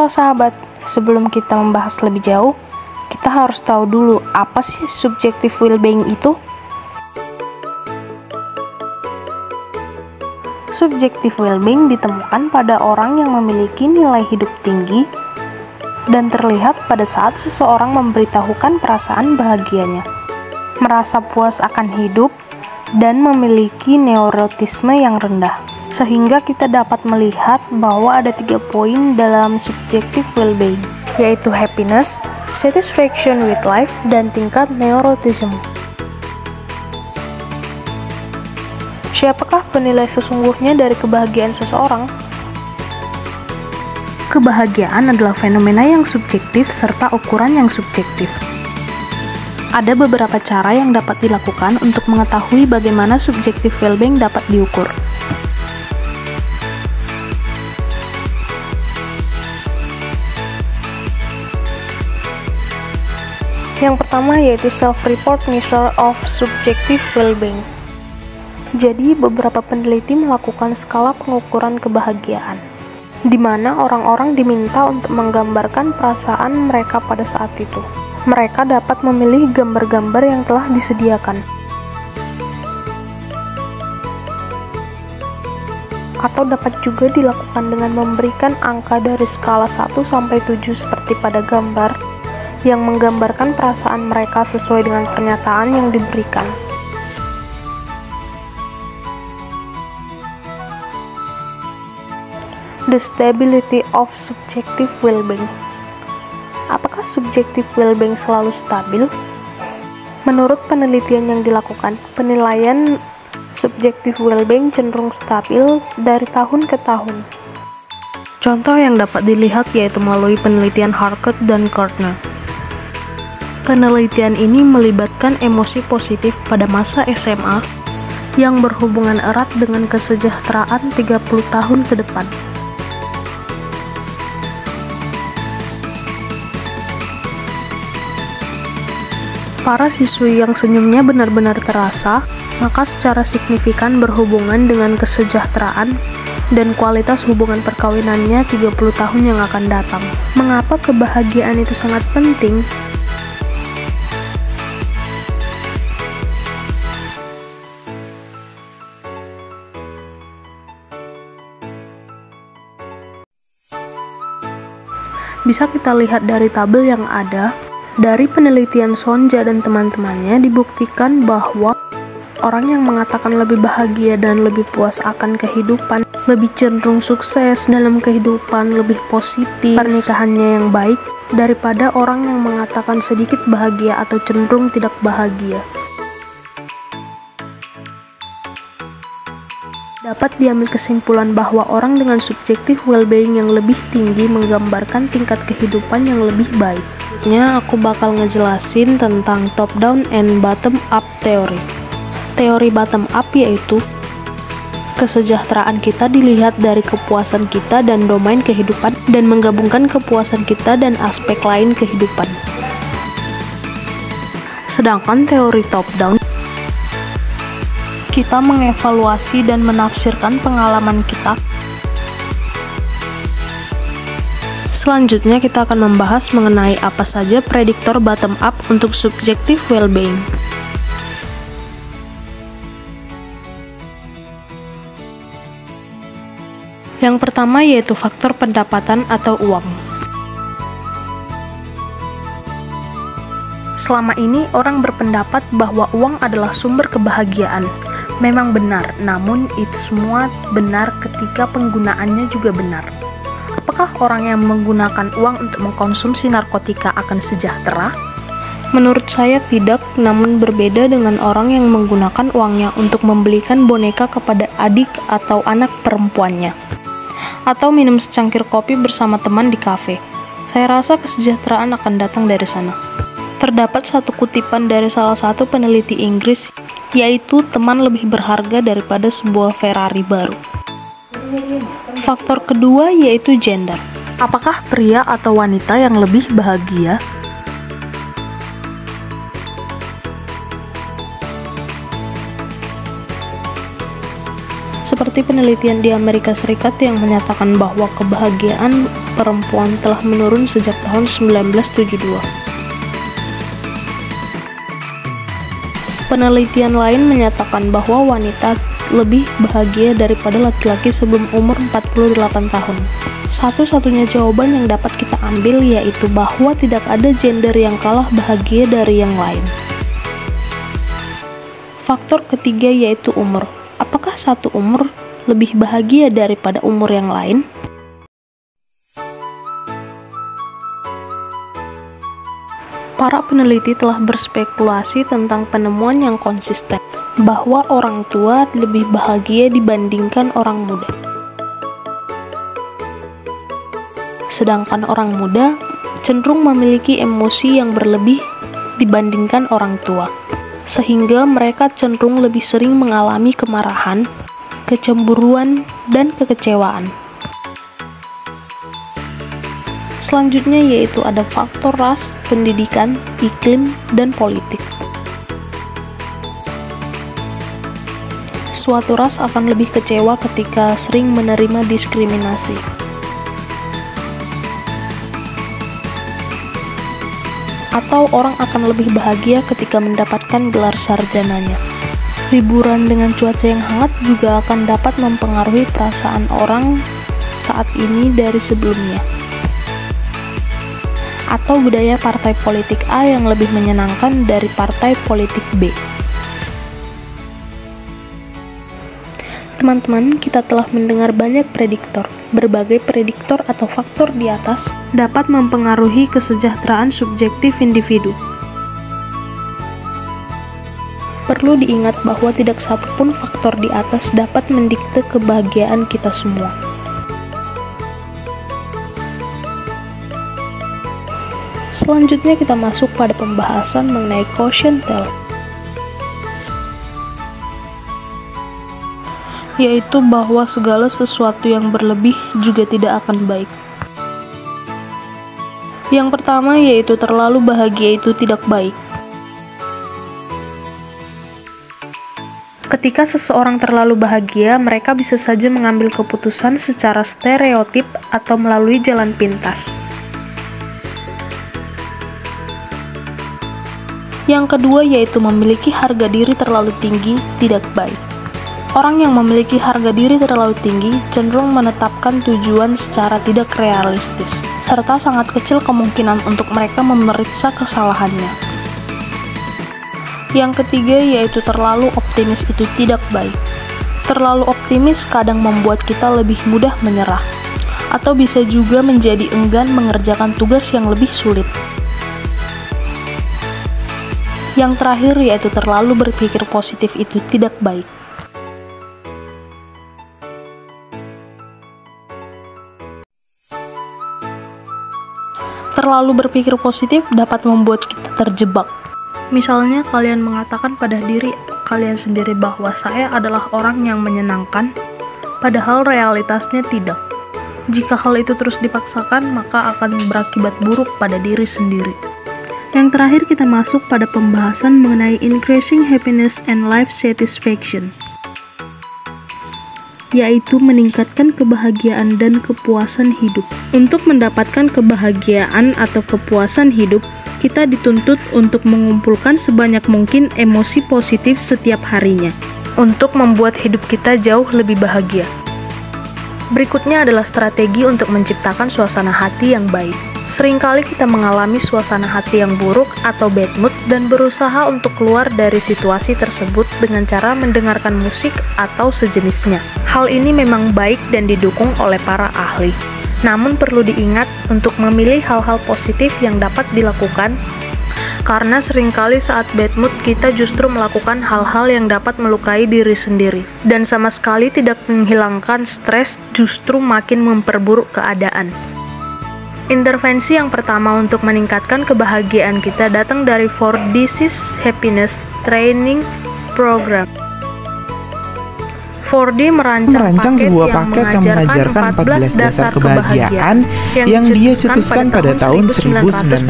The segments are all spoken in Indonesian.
Halo sahabat, sebelum kita membahas lebih jauh, kita harus tahu dulu apa sih subjective well-being itu? Subjective well-being ditemukan pada orang yang memiliki nilai hidup tinggi dan terlihat pada saat seseorang memberitahukan perasaan bahagianya, merasa puas akan hidup, dan memiliki neurotisme yang rendah. Sehingga kita dapat melihat bahwa ada 3 poin dalam subjective well-being, yaitu happiness, satisfaction with life, dan tingkat neurotism. Siapakah penilai sesungguhnya dari kebahagiaan seseorang? Kebahagiaan adalah fenomena yang subjektif serta ukuran yang subjektif. Ada beberapa cara yang dapat dilakukan untuk mengetahui bagaimana subjective well-being dapat diukur. Yang pertama yaitu self-report measure of subjective well-being. Jadi, beberapa peneliti melakukan skala pengukuran kebahagiaan, di mana orang-orang diminta untuk menggambarkan perasaan mereka pada saat itu. Mereka dapat memilih gambar-gambar yang telah disediakan, atau dapat juga dilakukan dengan memberikan angka dari skala 1 sampai 7 seperti pada gambar, yang menggambarkan perasaan mereka sesuai dengan pernyataan yang diberikan. The stability of subjective well-being. Apakah subjective well-being selalu stabil? Menurut penelitian yang dilakukan, penilaian subjective well-being cenderung stabil dari tahun ke tahun. Contoh yang dapat dilihat yaitu melalui penelitian Harcourt dan Gardner. Penelitian ini melibatkan emosi positif pada masa SMA yang berhubungan erat dengan kesejahteraan 30 tahun ke depan. Para siswi yang senyumnya benar-benar terasa, maka secara signifikan berhubungan dengan kesejahteraan dan kualitas hubungan perkawinannya 30 tahun yang akan datang. Mengapa kebahagiaan itu sangat penting? Bisa kita lihat dari tabel yang ada. Dari penelitian Sonja dan teman-temannya dibuktikan bahwa orang yang mengatakan lebih bahagia dan lebih puas akan kehidupan, lebih cenderung sukses dalam kehidupan, lebih positif, pernikahannya yang baik, daripada orang yang mengatakan sedikit bahagia atau cenderung tidak bahagia. Dapat diambil kesimpulan bahwa orang dengan subjective well-being yang lebih tinggi menggambarkan tingkat kehidupan yang lebih baik. Selanjutnya aku bakal ngejelasin tentang top down and bottom up teori. Teori bottom up yaitu kesejahteraan kita dilihat dari kepuasan kita dan domain kehidupan dan menggabungkan kepuasan kita dan aspek lain kehidupan. Sedangkan teori top down, kita mengevaluasi dan menafsirkan pengalaman kita. Selanjutnya kita akan membahas mengenai apa saja prediktor bottom up untuk subjective well-being. Yang pertama yaitu faktor pendapatan atau uang. Selama ini orang berpendapat bahwa uang adalah sumber kebahagiaan. Memang benar, namun itu semua benar ketika penggunaannya juga benar. Apakah orang yang menggunakan uang untuk mengkonsumsi narkotika akan sejahtera? Menurut saya tidak, namun berbeda dengan orang yang menggunakan uangnya untuk membelikan boneka kepada adik atau anak perempuannya, atau minum secangkir kopi bersama teman di kafe. Saya rasa kesejahteraan akan datang dari sana. Terdapat satu kutipan dari salah satu peneliti Inggris, yaitu teman lebih berharga daripada sebuah Ferrari baru. Faktor kedua yaitu gender. Apakah pria atau wanita yang lebih bahagia? seperti penelitian di Amerika Serikat yang menyatakan bahwa kebahagiaan perempuan telah menurun sejak tahun 1972. Penelitian lain menyatakan bahwa wanita lebih bahagia daripada laki-laki sebelum umur 48 tahun. Satu-satunya jawaban yang dapat kita ambil yaitu bahwa tidak ada gender yang kalah bahagia dari yang lain. Faktor ketiga yaitu umur. Apakah satu umur lebih bahagia daripada umur yang lain? Para peneliti telah berspekulasi tentang penemuan yang konsisten, bahwa orang tua lebih bahagia dibandingkan orang muda. Sedangkan orang muda cenderung memiliki emosi yang berlebih dibandingkan orang tua, sehingga mereka cenderung lebih sering mengalami kemarahan, kecemburuan, dan kekecewaan. Selanjutnya yaitu ada faktor ras, pendidikan, iklim, dan politik. Suatu ras akan lebih kecewa ketika sering menerima diskriminasi. Atau orang akan lebih bahagia ketika mendapatkan gelar sarjananya. Liburan dengan cuaca yang hangat juga akan dapat mempengaruhi perasaan orang saat ini dari sebelumnya. Atau budaya partai politik A yang lebih menyenangkan dari partai politik B. Teman-teman, kita telah mendengar banyak prediktor. Berbagai prediktor atau faktor di atas dapat mempengaruhi kesejahteraan subjektif individu. Perlu diingat bahwa tidak satupun faktor di atas dapat mendikte kebahagiaan kita semua. Selanjutnya kita masuk pada pembahasan mengenai quotient theory, yaitu bahwa segala sesuatu yang berlebih juga tidak akan baik. Yang pertama yaitu terlalu bahagia itu tidak baik. Ketika seseorang terlalu bahagia, mereka bisa saja mengambil keputusan secara stereotip atau melalui jalan pintas. Yang kedua yaitu memiliki harga diri terlalu tinggi tidak baik. Orang yang memiliki harga diri terlalu tinggi cenderung menetapkan tujuan secara tidak realistis, serta sangat kecil kemungkinan untuk mereka memeriksa kesalahannya. Yang ketiga yaitu terlalu optimis itu tidak baik. Terlalu optimis kadang membuat kita lebih mudah menyerah, atau bisa juga menjadi enggan mengerjakan tugas yang lebih sulit. Yang terakhir yaitu terlalu berpikir positif itu tidak baik. Terlalu berpikir positif dapat membuat kita terjebak. Misalnya kalian mengatakan pada diri kalian sendiri bahwa saya adalah orang yang menyenangkan, padahal realitasnya tidak. Jika hal itu terus dipaksakan, maka akan berakibat buruk pada diri sendiri. Yang terakhir kita masuk pada pembahasan mengenai increasing happiness and life satisfaction, yaitu meningkatkan kebahagiaan dan kepuasan hidup. Untuk mendapatkan kebahagiaan atau kepuasan hidup, kita dituntut untuk mengumpulkan sebanyak mungkin emosi positif setiap harinya, untuk membuat hidup kita jauh lebih bahagia. Berikutnya adalah strategi untuk menciptakan suasana hati yang baik. Seringkali kita mengalami suasana hati yang buruk atau bad mood dan berusaha untuk keluar dari situasi tersebut dengan cara mendengarkan musik atau sejenisnya. Hal ini memang baik dan didukung oleh para ahli. Namun perlu diingat untuk memilih hal-hal positif yang dapat dilakukan, karena seringkali saat bad mood kita justru melakukan hal-hal yang dapat melukai diri sendiri, dan sama sekali tidak menghilangkan stres, justru makin memperburuk keadaan. Intervensi yang pertama untuk meningkatkan kebahagiaan kita datang dari 4 Disease Happiness Training Program. 4D merancang sebuah paket yang mengajarkan 14 dasar kebahagiaan yang dia cetuskan pada tahun 1981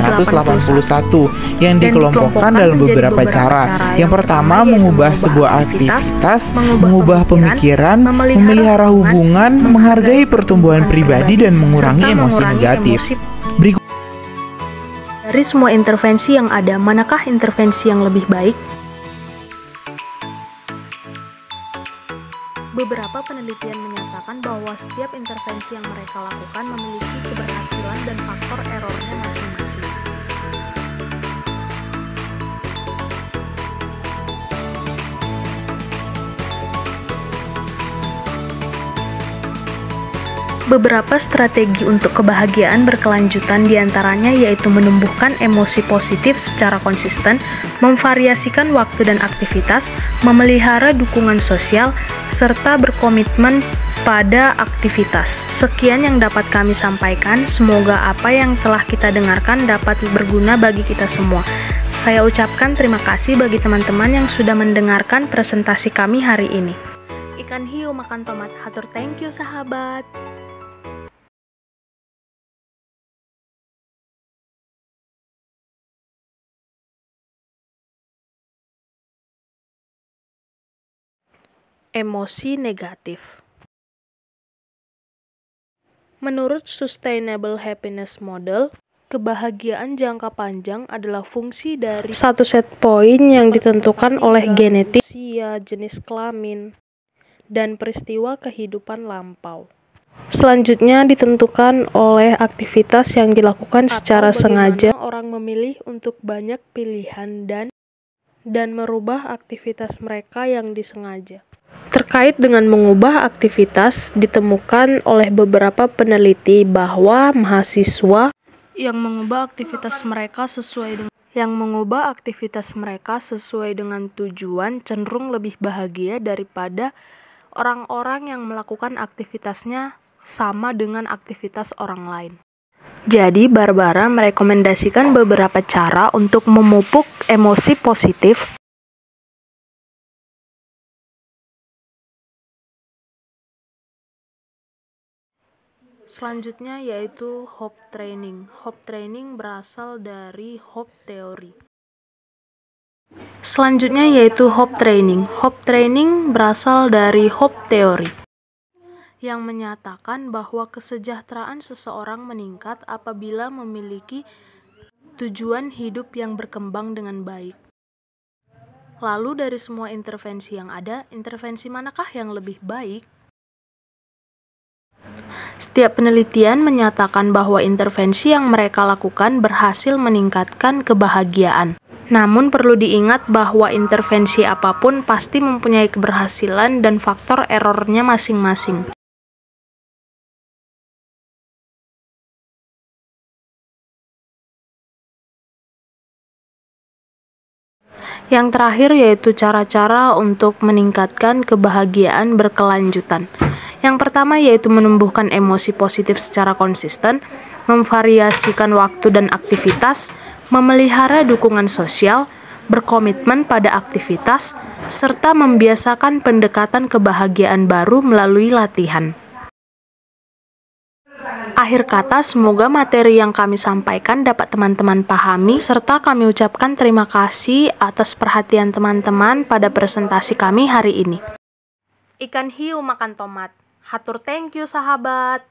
yang dikelompokkan dalam beberapa cara. Yang pertama, mengubah sebuah aktivitas, mengubah pemikiran, memelihara hubungan, menghargai pertumbuhan pribadi, dan mengurangi emosi negatif. Dari semua intervensi yang ada, manakah intervensi yang lebih baik? Beberapa penelitian menyatakan bahwa setiap intervensi yang mereka lakukan memiliki keberhasilan dan faktor errornya masing-masing. Beberapa strategi untuk kebahagiaan berkelanjutan diantaranya yaitu menumbuhkan emosi positif secara konsisten, memvariasikan waktu dan aktivitas, memelihara dukungan sosial, serta berkomitmen pada aktivitas. Sekian yang dapat kami sampaikan, semoga apa yang telah kita dengarkan dapat berguna bagi kita semua. Saya ucapkan terima kasih bagi teman-teman yang sudah mendengarkan presentasi kami hari ini. Ikan hiu makan tomat, hatur thank you sahabat. Emosi negatif. Menurut Sustainable Happiness Model, kebahagiaan jangka panjang adalah fungsi dari satu set poin yang ditentukan oleh genetik, usia, jenis kelamin, dan peristiwa kehidupan lampau. Selanjutnya ditentukan oleh aktivitas yang dilakukan secara sengaja. Orang memilih untuk banyak pilihan dan merubah aktivitas mereka yang disengaja. Terkait dengan mengubah aktivitas, ditemukan oleh beberapa peneliti bahwa mahasiswa yang mengubah aktivitas mereka sesuai dengan tujuan cenderung lebih bahagia daripada orang-orang yang melakukan aktivitasnya sama dengan aktivitas orang lain. Jadi, Barbara merekomendasikan beberapa cara untuk memupuk emosi positif. Selanjutnya yaitu hope training. Hope training berasal dari hope theory. Hope training berasal dari hope theory yang menyatakan bahwa kesejahteraan seseorang meningkat apabila memiliki tujuan hidup yang berkembang dengan baik. Lalu dari semua intervensi yang ada, intervensi manakah yang lebih baik? Setiap penelitian menyatakan bahwa intervensi yang mereka lakukan berhasil meningkatkan kebahagiaan. Namun perlu diingat bahwa intervensi apapun pasti mempunyai keberhasilan dan faktor errornya masing-masing. Yang terakhir yaitu cara-cara untuk meningkatkan kebahagiaan berkelanjutan. Yang pertama yaitu menumbuhkan emosi positif secara konsisten, memvariasikan waktu dan aktivitas, memelihara dukungan sosial, berkomitmen pada aktivitas, serta membiasakan pendekatan kebahagiaan baru melalui latihan. Akhir kata, semoga materi yang kami sampaikan dapat teman-teman pahami, serta kami ucapkan terima kasih atas perhatian teman-teman pada presentasi kami hari ini. Ikan hiu makan tomat. Hatur thank you sahabat.